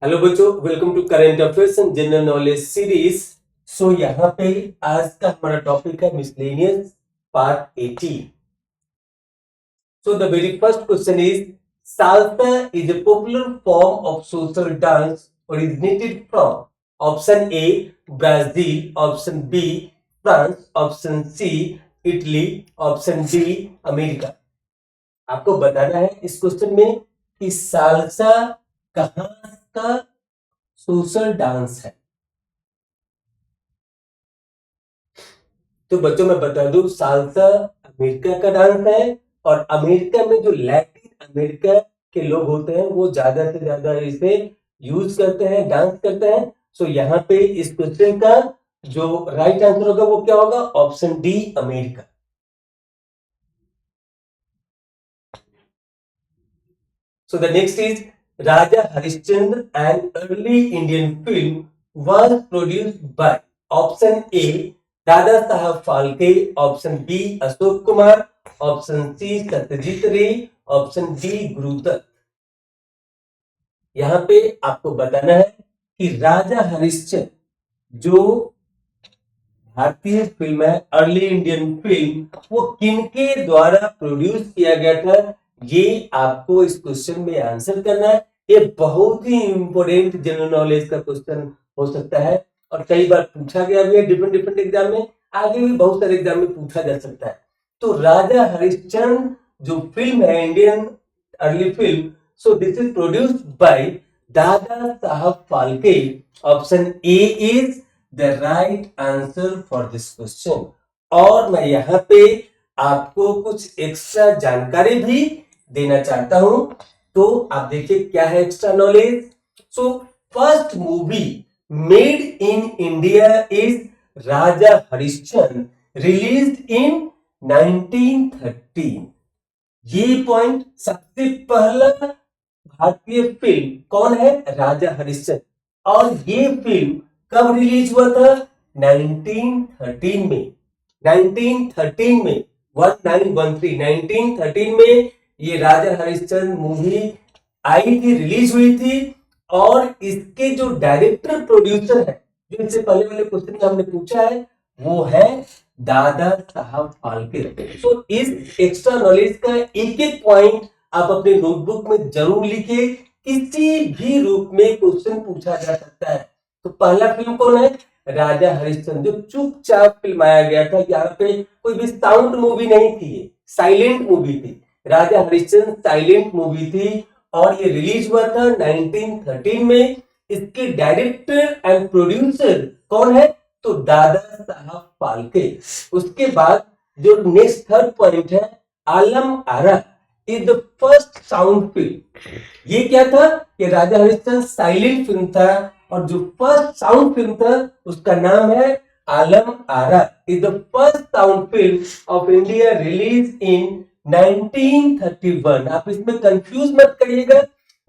Hello बच्चों, welcome to current affairs and general knowledge series. So यहाँ पे आज का हमारा टॉपिक है miscellaneous part 18। So the very first question is salsa is a popular form of social dance originated from option A Brazil, option B France, option C Italy, option D America. आपको बताना है इस question में कि salsa कहां का social dance है। तो बच्चों मैं बता दूं, साल्सा अमेरिका का डांस है और अमेरिका में जो लैटिन अमेरिका के लोग होते हैं वो ज्यादा से ज्यादा इसे यूज करते हैं, डांस करते हैं। सो यहाँ पे इस क्वेश्चन का जो राइट आंसर होगा वो क्या होगा? Option D America. So the next is Raja Harishchandra, an early Indian film, was produced by option A Dada Sahab Phalke, option B Ashok Kumar, option C Satyajit Ray, option D Gurudutt। यहाँ पे आपको बताना है कि राजा हरिश्चंद्र जो भारतीय film है, early Indian film, वो किनके द्वारा प्रोड्यूस किया गया था, ये आपको इस क्वेश्चन में आंसर करना है। ये बहुत ही इंपॉर्टेंट जनरल नॉलेज का क्वेश्चन हो सकता है और कई बार पूछा गया भी है डिफरेंट डिफरेंट एग्जाम में, आगे भी बहुत सारे एग्जाम में पूछा जा सकता है। तो राजा हरिश्चंद्र जो फिल्म है, Indian early film, so this is produced by Dada Saheb Phalke. Option A is the right answer for this question. और मैं यहाँ पे आपको कुछ एक्स्ट्रा जानकारी भी देना चाहता हूं, तो आप देखिए क्या है extra knowledge. So first movie made in India is Raja Harishchandra, released in 1913। ये पॉइंट, सबसे पहला भारतीय फिल्म कौन है? राजा हरिश्चंद्र। और ये फिल्म कब रिलीज हुआ था? 1913 में। 1913 में 1913 में ये राजा हरिश्चंद्र मूवी आई थी, रिलीज हुई थी। और इसके जो डायरेक्टर प्रोड्यूसर है, जो इससे पहले वाले क्वेश्चन में हमने पूछा है, वो है दादा साहब फाल्के। तो इस एक्स्ट्रा नॉलेज का एक एक पॉइंट आप अपने नोटबुक में जरूर लिखिए, किसी भी रूप में क्वेश्चन पूछा जा सकता है। तो पहला फिल्म कौन है? राजा हरिश्चंद्र, जो चुपचाप फिल्माया गया था। यहाँ पे कोई भी साउंड मूवी नहीं थी, साइलेंट मूवी थी। राजा हरिश्चंद्र साइलेंट मूवी थी और ये रिलीज हुआ था 1913 में। इसके डायरेक्टर एंड प्रोड्यूसर कौन है? तो दादा साहब फाल्के। उसके बाद जो नेक्स्ट थर्ड पॉइंट है, Alam Ara is the first sound film. ये क्या था कि राजा हरिश्चंद्र साइलेंट फिल्म था और जो फर्स्ट साउंड फिल्म था उसका नाम है Alam Ara, is the first sound film of India, release in 1931। आप इसमें कंफ्यूज मत करिएगा।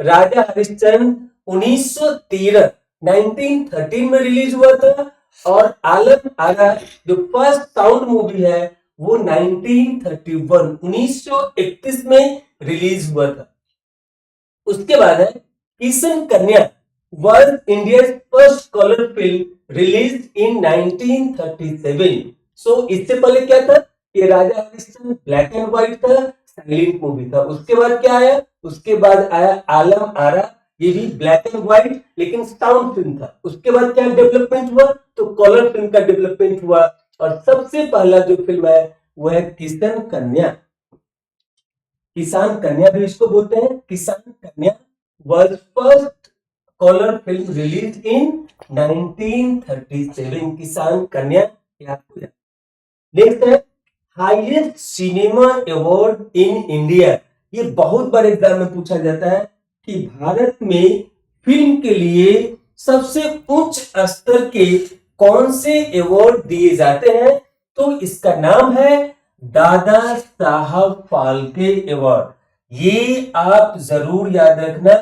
राजा हरिश्चंद्र 1913 में रिलीज हुआ था और आलम आरा जो फर्स्ट साउंड मूवी है वो 1931 में रिलीज हुआ था। उसके बाद है किशन कन्या, was India's first color film, released in 1937। So इससे पहले क्या था? ये राजा हरिश्चंद्र ब्लैक एंड व्हाइट था, साइलेंट मूवी था। उसके बाद क्या आया? उसके बाद आया आलम आरा, ये भी ब्लैक एंड व्हाइट लेकिन साउंड फिल्म था। उसके बाद क्या डेवलपमेंट हुआ? तो कलर फिल्म का डेवलपमेंट हुआ और सबसे पहला जो फिल्म है वो है किशन कन्या। किसान कन्या भी इसको बोलते हैं। किसान कन्या was first colour film release इन 1937। किसान कन्या याद हो जाए। नेक्स्ट है highest cinema award in India. ये बहुत बार एग्जाम में पूछा जाता है कि भारत में फिल्म के लिए सबसे उच्च स्तर के कौन से अवार्ड दिए जाते हैं, तो इसका नाम है दादा साहब फाल्के अवार्ड। ये आप जरूर याद रखना,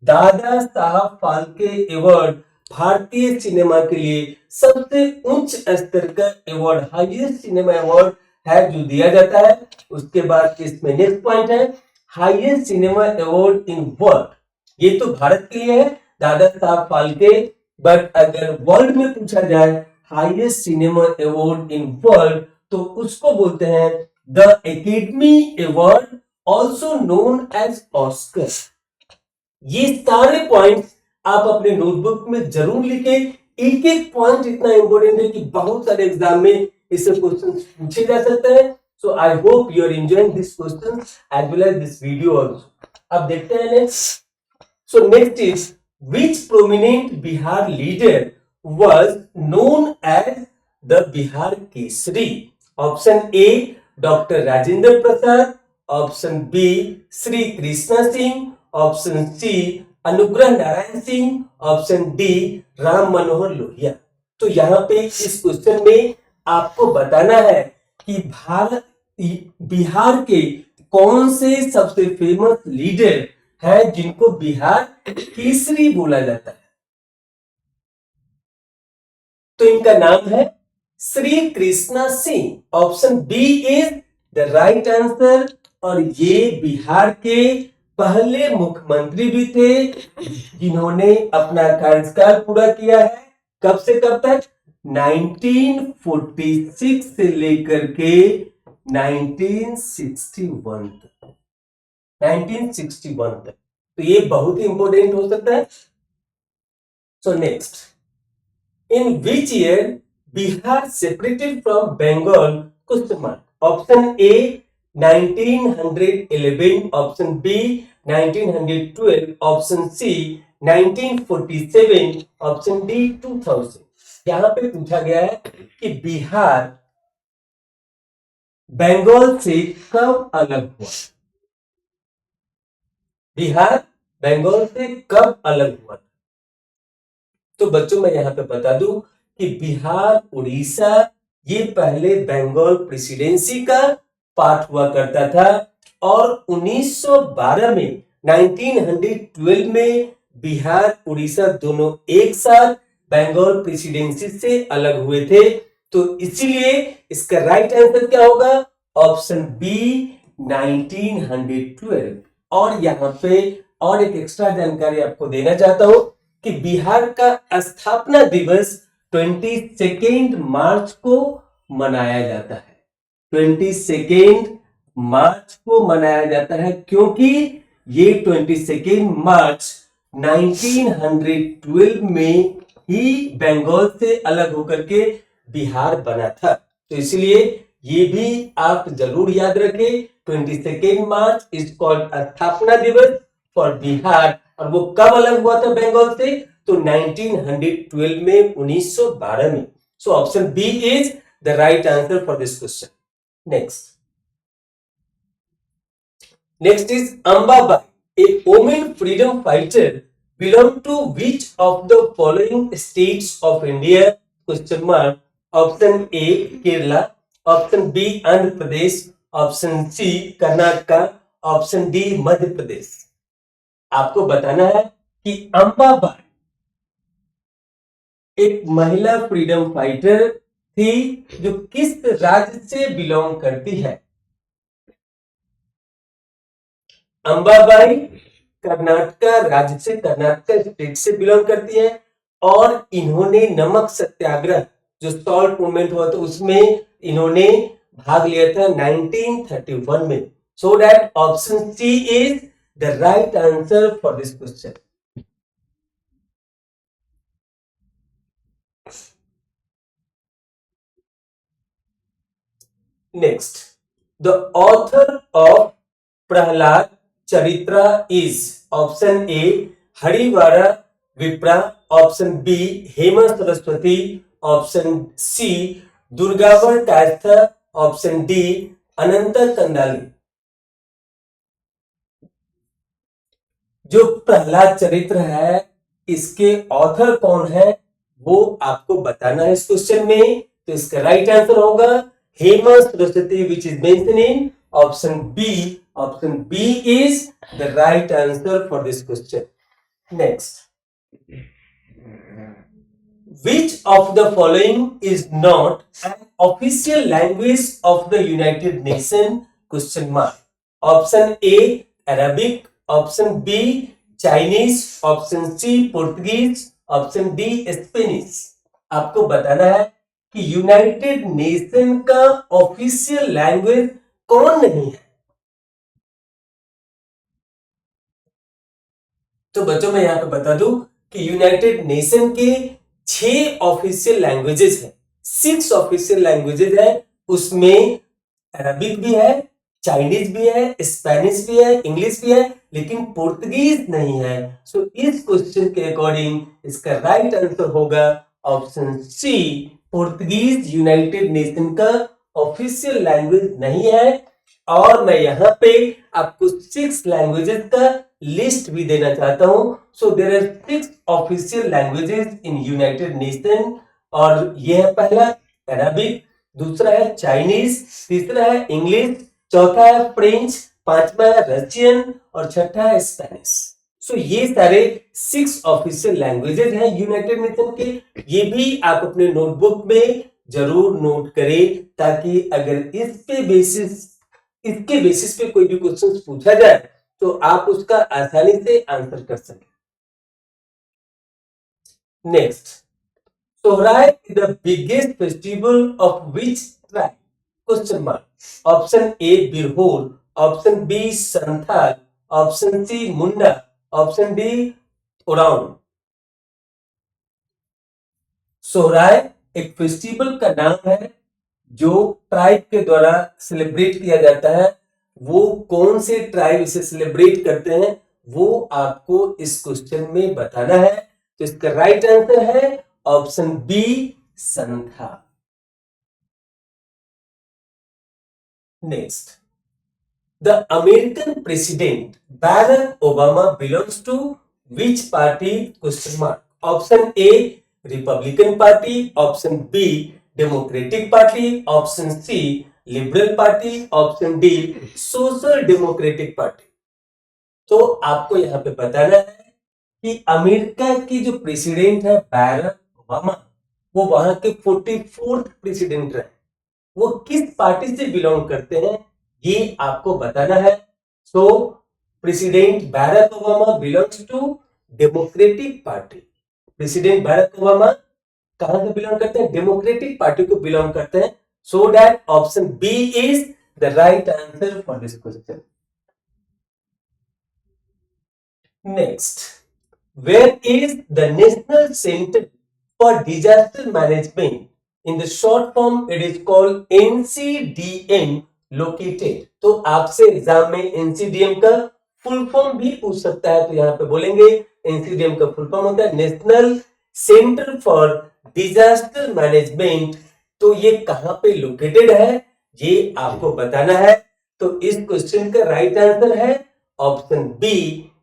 दादा साहब फाल्के अवार्ड भारतीय सिनेमा के लिए सबसे उच्च स्तर का अवार्ड, हाईएस्ट सिनेमा अवार्ड है जो दिया जाता है। उसके बाद इसमें नेक्स्ट पॉइंट है highest cinema award in world. ये तो भारत के लिए है। दादा साहब फाल्के, बट अगर वर्ल्ड में पूछा जाए highest cinema award in world तो उसको बोलते हैं the Academy Award, also known as Oscar. ये सारे पॉइंट्स आप अपने नोटबुक में जरूर लिखें। एक एक पॉइंट इतना इंपॉर्टेंट है कि बहुत सारे एग्जाम में इससे क्वेश्चन पूछे जा सकते हैं। So I hope you are enjoying this question as well as this video also. अब देखते हैं next. So next is which prominent Bihar leader was known as the Bihar Kesari? Option A, Dr. Rajendra Prasad. Option B, Sri Krishna Singh. Option C, Anugrah Narayan Singh. Option D, Ram Manohar Lohia. तो यहाँ पे इस question में आपको बताना है कि बिहार के कौन से सबसे फेमस लीडर है जिनको बिहार केसरी बोला जाता है। तो इनका नाम है Shri Krishna Singh. Option B is the right answer. और ये बिहार के पहले मुख्यमंत्री भी थे जिन्होंने अपना कार्यकाल पूरा किया है। कब से कब तक? 1946 से लेकर के 1961 तक। 1961 तक। तो ये बहुत ही इंपॉर्टेंट हो सकता है। So next, in which year Bihar separated from Bengal? Question mark. Option A 1911, option B 1912, option C 1947, option D 2000। यहां पे पूछा गया है कि बिहार बंगाल से कब अलग हुआ। बिहार बंगाल से कब अलग हुआ? तो बच्चों मैं यहां पे बता दूं कि बिहार उड़ीसा ये पहले बंगाल प्रेसिडेंसी का पार्ट हुआ करता था और 1912 में 1912 में बिहार उड़ीसा दोनों एक साथ बंगाल प्रेसिडेंसी से अलग हुए थे। तो इसीलिए इसका राइट आंसर क्या होगा? Option B 1912। और यहां पे और एक एक्स्ट्रा जानकारी आपको देना चाहता हूं कि बिहार का स्थापना दिवस 22 मार्च को मनाया जाता है। 22 मार्च को मनाया जाता है क्योंकि ये 22 मार्च 1912 में ही बंगाल से अलग होकर के बिहार बना था। तो इसलिए ये भी आप जरूर याद रखें। 22 मार्च इज कॉल्ड स्थापना दिवस फॉर बिहार। और वो कब अलग हुआ था बंगाल से? तो 1912 में, 1912 में। So option B is the right answer for this question. Next is Ambabai, a women freedom fighter, belong to which of the following states of India? Question mark. Option A Kerala, option B Andhra Pradesh, option C Karnataka, option D Madhya Pradesh. आपको बताना है कि अंबाबाई एक महिला freedom fighter थी जो किस राज्य से बिलोंग करती है? अंबाबाई कर्नाटका राज्य से, कर्नाटका स्टेट से बिलोंग करती है और इन्होंने नमक सत्याग्रह जो सॉल्ट मूवमेंट हुआ था उसमें इन्होंने भाग लिया था 1931 में। So that option C is the right answer for this question. Next, the author of Prahlad Charitra is? Option A Harivara Vipra, option B Hema Saraswati, option C Durgavar Kayastha, option D Ananta Kandali. जो प्रहलाद चरित्र है इसके ऑथर कौन है वो आपको बताना है इस क्वेश्चन में। तो इसका राइट आंसर होगा Hema Saraswati, which is mention in option B. Option B is the right answer for this question. Next, which of the following is not an official language of the United Nations? Question mark. Option A Arabic, option B Chinese, option C Portuguese, option D Spanish. आपको बताना है कि United Nation का official language कौन नहीं है। तो बच्चों मैं यहां पे बता दूं कि यूनाइटेड नेशन के 6 ऑफिशियल लैंग्वेजेस हैं, 6 ऑफिशियल लैंग्वेजेस है। उसमें अरबिक भी है, चाइनीज भी है, स्पेनिश भी है, इंग्लिश भी है, लेकिन पुर्तगीज नहीं है। सो इस क्वेश्चन के अकॉर्डिंग इसका राइट आंसर होगा option C, Portuguese United Nation का ऑफिशियल लैंग्वेज नहीं है। और मैं यहाँ पे आपको 6 लैंग्वेजेस का लिस्ट भी देना चाहता हूं। So there are 6 official languages in United Nation, और यह है पहला अरबिक, दूसरा है चाइनीज, तीसरा है इंग्लिश, चौथा है फ्रेंच, पांचवा है रशियन और छठा है स्पेनिश। सो ये सारे 6 ऑफिशियल लैंग्वेजेस हैं यूनाइटेड नेशन के। ये भी आप अपने नोटबुक में जरूर नोट करें, ताकि अगर इसके बेसिस पे कोई भी क्वेश्चन पूछा जाए तो आप उसका आसानी से आंसर कर सकें। Next, Sohrai is the biggest festival of which tribe? Question mark. Option A Birhor, option B Santhal, option C Munda, option D Oraon. Sohrai एक फेस्टिवल का नाम है जो ट्राइब के द्वारा सेलिब्रेट किया जाता है। वो कौन से ट्राइब इसे सेलिब्रेट करते हैं वो आपको इस क्वेश्चन में बताना है। तो इसका राइट आंसर है option B Santhal. Next, the American president Barack Obama belongs to which party? Question mark. Option A Republican party, option B Democratic party, option C Liberal party, option D Social Democratic party. तो आपको यहां पे बताना है कि America की जो president है बैरक ओबामा, वो वहां के 44th प्रेसिडेंट रहे। वो किस पार्टी से बिलोंग करते हैं ये आपको बताना है। So president Barack Obama belongs to Democratic party. President Barack Obama कहां से बिलोंग करते हैं? डेमोक्रेटिक पार्टी को बिलोंग करते हैं। So that option B is the right answer for this question. Next, where is the national centre for disaster management? In the short form it is called NCDM located. तो आपसे exam में एनसीडीएम का full form भी पूछ सकता है। तो यहां पे बोलेंगे एनसीडीएम का फुल फॉर्म होता है national centre for disaster management. तो ये कहां पे लोकेटेड है ये आपको बताना है। तो इस क्वेश्चन का राइट आंसर है ऑप्शन बी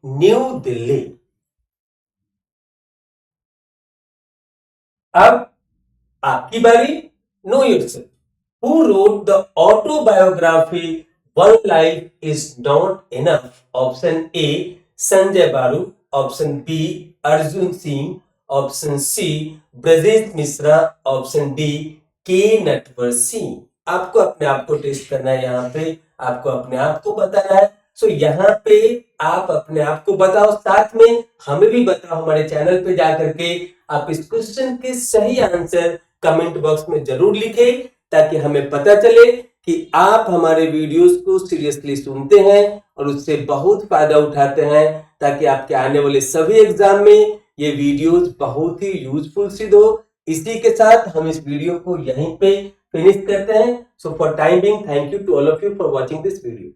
न्यू दिल्ली। अब आपकी बारी। No yourself. Who wrote the autobiography One Life is Not Enough? Option A Sanjaya Baru, option B Arjun Singh, option C Brajesh Mishra, option D K Natwar Singh. आपको अपने आप को टेस्ट करना है, यहाँ पे आपको अपने आप को बताना है। सो यहाँ पे आप अपने आप को बताओ, साथ में हमें भी बताओ हमारे चैनल पे जाकर के। आप इस क्वेश्चन के सही आंसर कमेंट बॉक्स में जरूर लिखें, ताकि हमें पता चले कि आप हमारे वीडियोस को सीरियसली सुनते हैं और उससे बहुत फायदा उठाते हैं, ताकि आपके आने वाले सभी एग्जाम में ये वीडियोस बहुत ही यूजफुल सिद्ध हो। इसी के साथ हम इस वीडियो को यहीं पे फिनिश करते हैं। So for time being, thank you to all of you for watching this video.